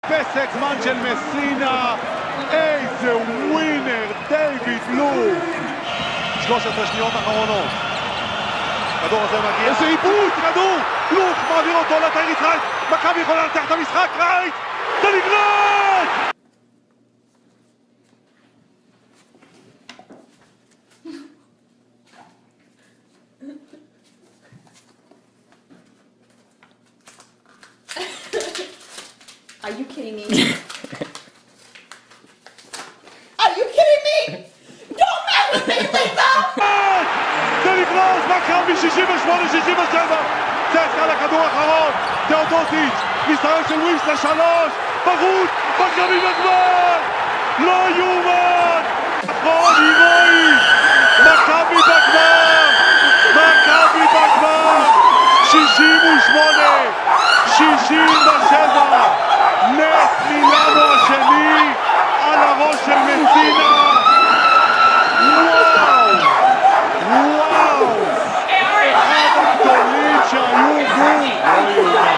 פסק זמן של מסינה, איזה ווינר, דיוויד לוק. 13 שניות אחרונות. כדור הזה מגיע. איזה עיבוד, כדור! לוק מעביר אותו לתאריך רייט. מכבי יכולה לנצח את המשחק, רייט! זה נגמר! Are you kidding me? Are you kidding me? Don't mess with me, Lisa! זה נגמר, מכבי 68-67. צסקה לכדור האחרון. תאודוסיץ', ניסיון של ווימס לשלוש. בחוץ, מכבי בגמר! לא יאומן! אחרון הירואי! מכבי בגמר! מכבי בגמר! 68-67!